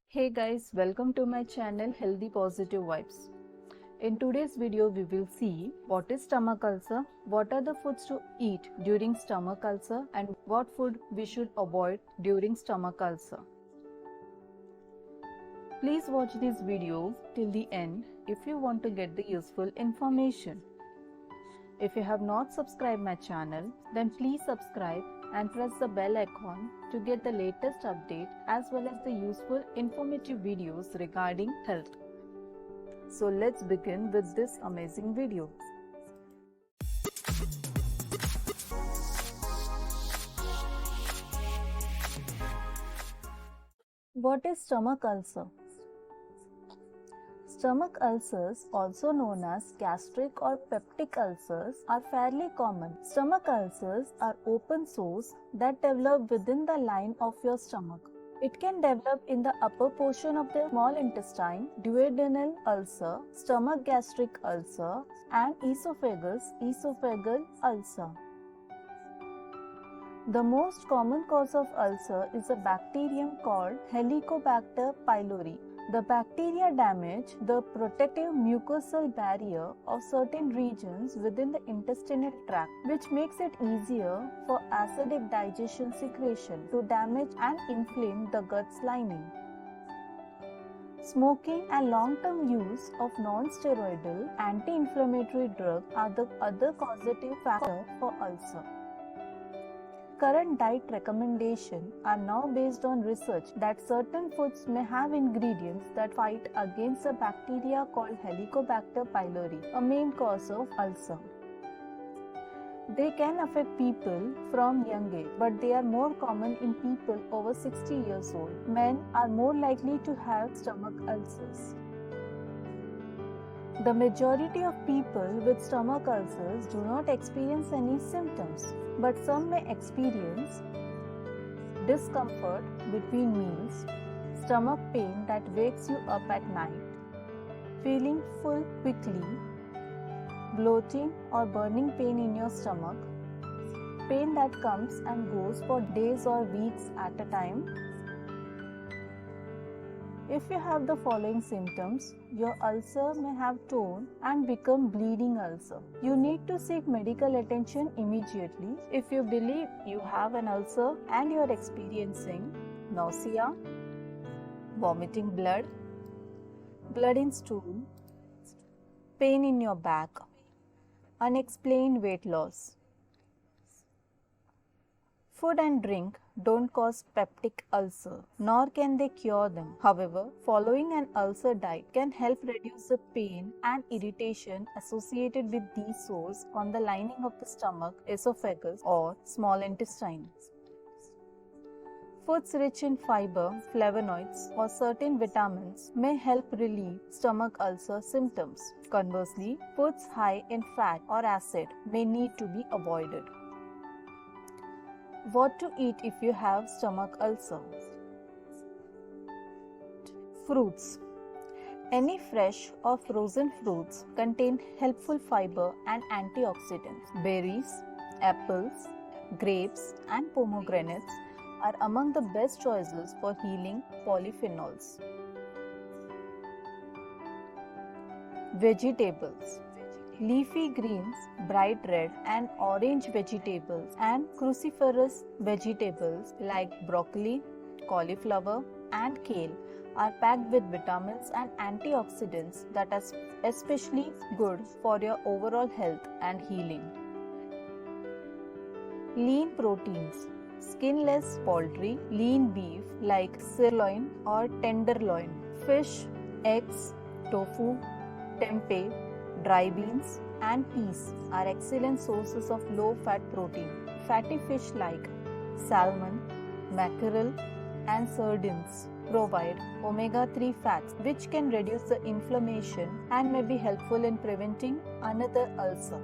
Hey guys, welcome to my channel Healthy Positive Vibes. In today's video, we will see what is stomach ulcer, what are the foods to eat during stomach ulcer, and what food we should avoid during stomach ulcer. Please watch this video till the end if you want to get the useful information. If you have not subscribed my channel, then please subscribe and press the bell icon to get the latest update as well as the useful informative videos regarding health. So let's begin with this amazing video. What is stomach ulcer? Stomach ulcers, also known as gastric or peptic ulcers, are fairly common. Stomach ulcers are open sores that develop within the line of your stomach. It can develop in the upper portion of the small intestine, duodenal ulcer, stomach gastric ulcer, and esophageal ulcer. The most common cause of ulcer is a bacterium called Helicobacter pylori. The bacteria damage the protective mucosal barrier of certain regions within the intestinal tract, which makes it easier for acidic digestion secretion to damage and inflame the gut's lining. Smoking and long-term use of non-steroidal anti-inflammatory drugs are the other causative factor for ulcer. Current diet recommendations are now based on research that certain foods may have ingredients that fight against a bacteria called Helicobacter pylori, a main cause of ulcer. They can affect people from young age, but they are more common in people over 60 years old. Men are more likely to have stomach ulcers. The majority of people with stomach ulcers do not experience any symptoms, but some may experience discomfort between meals, stomach pain that wakes you up at night, feeling full quickly, bloating or burning pain in your stomach, pain that comes and goes for days or weeks at a time. If you have the following symptoms, your ulcer may have torn and become bleeding ulcer. You need to seek medical attention immediately if you believe you have an ulcer and you are experiencing nausea, vomiting blood, blood in stool, pain in your back, unexplained weight loss. Food and drink don't cause peptic ulcer, nor can they cure them. However, following an ulcer diet can help reduce the pain and irritation associated with these sores on the lining of the stomach, esophagus, or small intestine. Foods rich in fiber, flavonoids, or certain vitamins may help relieve stomach ulcer symptoms. Conversely, foods high in fat or acid may need to be avoided. What to eat if you have stomach ulcer? Fruits. Any fresh or frozen fruits contain helpful fiber and antioxidants. Berries, apples, grapes, and pomegranates are among the best choices for healing polyphenols. Vegetables. Leafy greens, bright red and orange vegetables, and cruciferous vegetables like broccoli, cauliflower, and kale are packed with vitamins and antioxidants that are especially good for your overall health and healing. Lean proteins. Skinless poultry, lean beef like sirloin or tenderloin, fish, eggs, tofu, tempeh, dry beans, and peas are excellent sources of low-fat protein. Fatty fish like salmon, mackerel, and sardines provide omega-3 fats, which can reduce the inflammation and may be helpful in preventing another ulcer.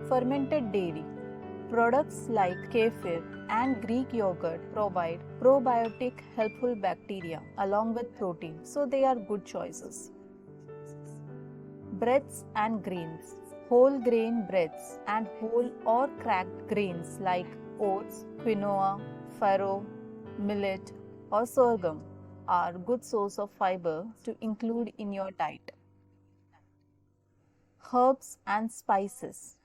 Fermented dairy. Products like kefir and Greek yogurt provide probiotic helpful bacteria along with protein, so they are good choices. Breads and grains. Whole grain breads and whole or cracked grains like oats, quinoa, farro, millet, or sorghum are good source of fiber to include in your diet. Herbs and spices.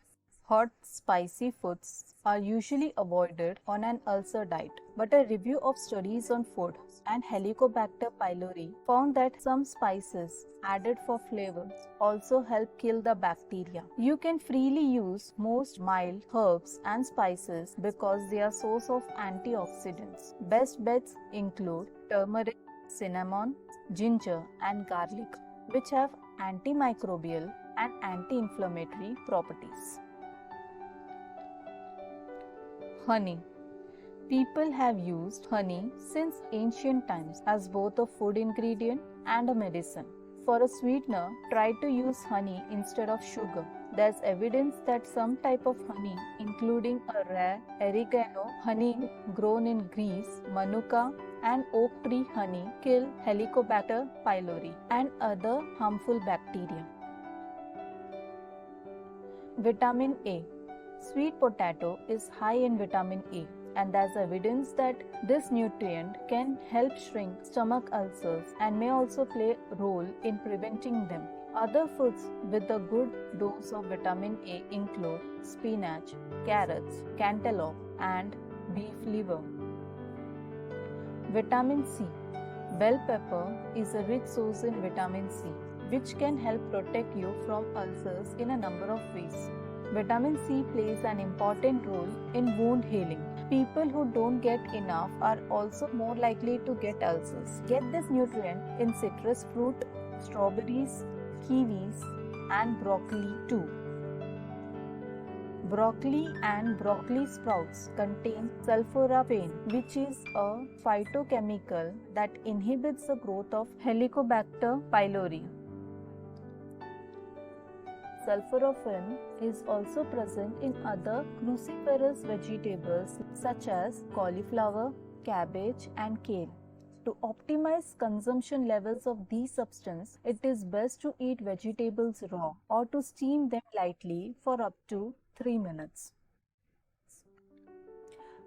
Hot, spicy foods are usually avoided on an ulcer diet, but a review of studies on food and Helicobacter pylori found that some spices added for flavor also help kill the bacteria. You can freely use most mild herbs and spices because they are source of antioxidants. Best bets include turmeric, cinnamon, ginger, and garlic, which have antimicrobial and anti-inflammatory properties. Honey. People have used honey since ancient times as both a food ingredient and a medicine. For a sweetener, try to use honey instead of sugar. There's evidence that some type of honey, including a rare oregano honey grown in Greece, manuka, and oak tree honey, kill Helicobacter pylori and other harmful bacteria. Vitamin A. Sweet potato is high in vitamin A, and there's evidence that this nutrient can help shrink stomach ulcers and may also play a role in preventing them. Other foods with a good dose of vitamin A include spinach, carrots, cantaloupe, and beef liver. Vitamin C. Bell pepper is a rich source in vitamin C, which can help protect you from ulcers in a number of ways. Vitamin C plays an important role in wound healing. People who don't get enough are also more likely to get ulcers. Get this nutrient in citrus fruit, strawberries, kiwis, and broccoli too. Broccoli and broccoli sprouts contain sulforaphane, which is a phytochemical that inhibits the growth of Helicobacter pylori. Sulforaphane is also present in other cruciferous vegetables such as cauliflower, cabbage, and kale. To optimize consumption levels of these substances, it is best to eat vegetables raw or to steam them lightly for up to 3 minutes.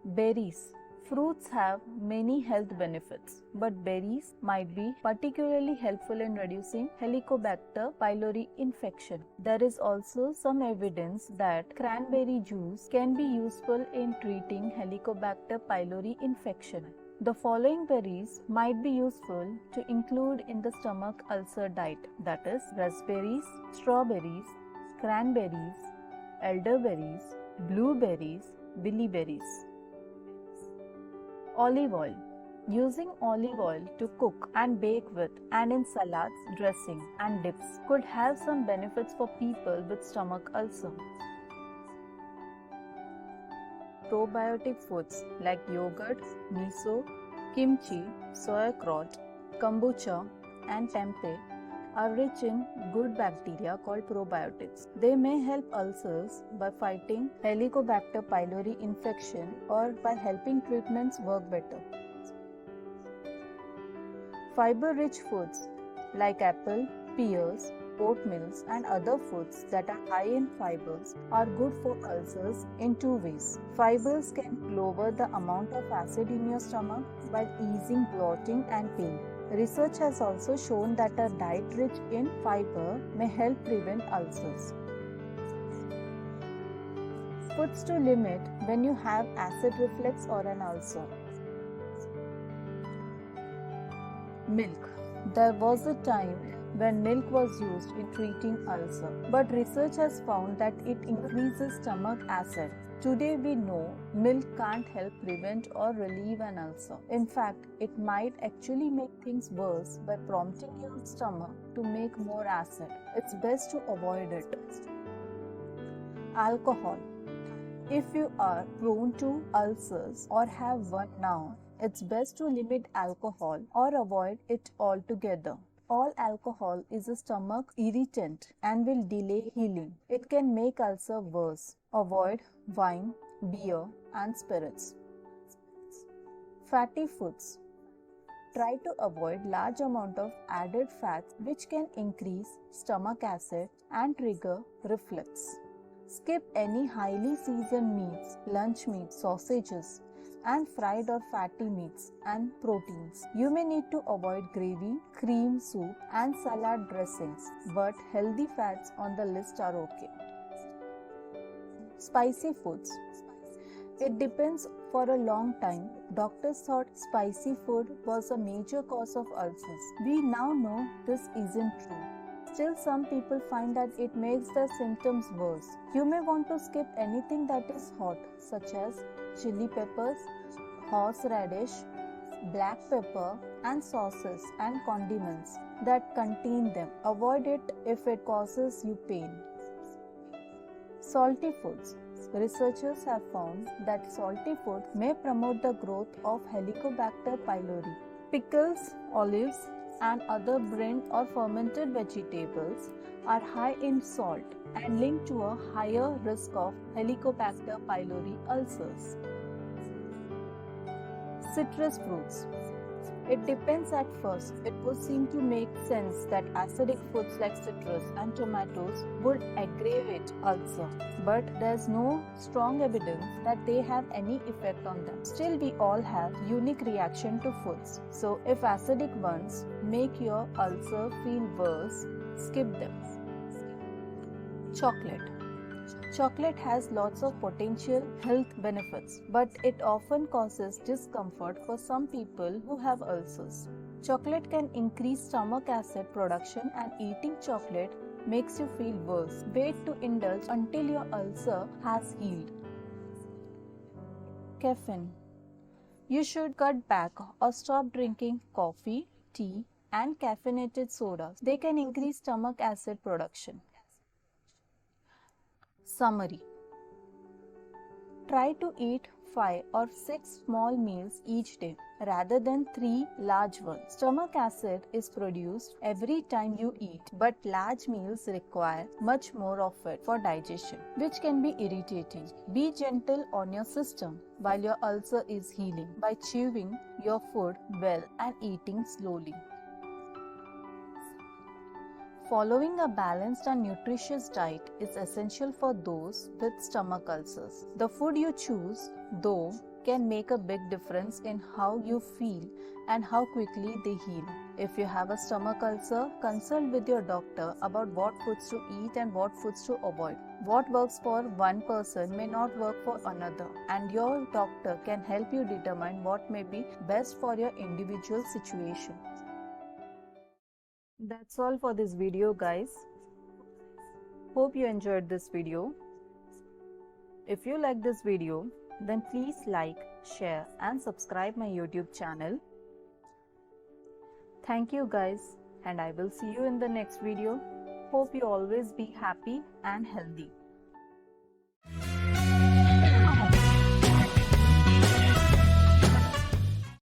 Berries. Fruits have many health benefits, but berries might be particularly helpful in reducing Helicobacter pylori infection. There is also some evidence that cranberry juice can be useful in treating Helicobacter pylori infection. The following berries might be useful to include in the stomach ulcer diet, that is, raspberries, strawberries, cranberries, elderberries, blueberries, billyberries. Olive oil. Using olive oil to cook and bake with and in salads, dressing, and dips could have some benefits for people with stomach ulcer. Probiotic foods like yogurt, miso, kimchi, sauerkraut, kombucha, and tempeh are rich in good bacteria called probiotics. They may help ulcers by fighting Helicobacter pylori infection or by helping treatments work better. Fiber-rich foods like apple, pears, oatmeals, and other foods that are high in fibers are good for ulcers in two ways. Fibers can lower the amount of acid in your stomach while easing bloating and pain. Research has also shown that a diet rich in fiber may help prevent ulcers. Foods to limit when you have acid reflux or an ulcer. Milk. There was a time when milk was used in treating ulcer, but research has found that it increases stomach acid. Today we know milk can't help prevent or relieve an ulcer. In fact, it might actually make things worse by prompting your stomach to make more acid. It's best to avoid it. Alcohol. If you are prone to ulcers or have one now, it's best to limit alcohol or avoid it altogether. All alcohol is a stomach irritant and will delay healing. It can make ulcer worse. Avoid wine, beer, and spirits. Fatty foods. Try to avoid large amount of added fats which can increase stomach acid and trigger reflux. Skip any highly seasoned meats, lunch meat, sausages, and fried or fatty meats and proteins. You may need to avoid gravy, cream soup and salad dressings, but healthy fats on the list are okay. Spicy foods. It depends. For a long time, doctors thought spicy food was a major cause of ulcers. We now know this isn't true. Still, some people find that it makes the symptoms worse. You may want to skip anything that is hot, such as chili peppers, horseradish, black pepper, and sauces and condiments that contain them. Avoid it if it causes you pain. Salty foods. Researchers have found that salty food may promote the growth of Helicobacter pylori. Pickles, olives, and other brine or fermented vegetables are high in salt and linked to a higher risk of Helicobacter pylori ulcers. Citrus fruits. It depends at first. It would seem to make sense that acidic foods like citrus and tomatoes would aggravate ulcer, but there's no strong evidence that they have any effect on them. Still, we all have unique reaction to foods. So if acidic ones make your ulcer feel worse, skip them. Chocolate. Chocolate has lots of potential health benefits, but it often causes discomfort for some people who have ulcers. Chocolate can increase stomach acid production, and eating chocolate makes you feel worse. Wait to indulge until your ulcer has healed. Caffeine. You should cut back or stop drinking coffee, tea, and caffeinated sodas. They can increase stomach acid production. Summary. Try to eat 5 or 6 small meals each day rather than 3 large ones. Stomach acid is produced every time you eat, but large meals require much more of it for digestion, which can be irritating. Be gentle on your system while your ulcer is healing by chewing your food well and eating slowly. Following a balanced and nutritious diet is essential for those with stomach ulcers. The food you choose, though, can make a big difference in how you feel and how quickly they heal. If you have a stomach ulcer, consult with your doctor about what foods to eat and what foods to avoid. What works for one person may not work for another, and your doctor can help you determine what may be best for your individual situation. That's all for this video, guys. Hope you enjoyed this video. If you like this video, then please like, share and subscribe my YouTube channel. Thank you guys, and I will see you in the next video. Hope you always be happy and healthy.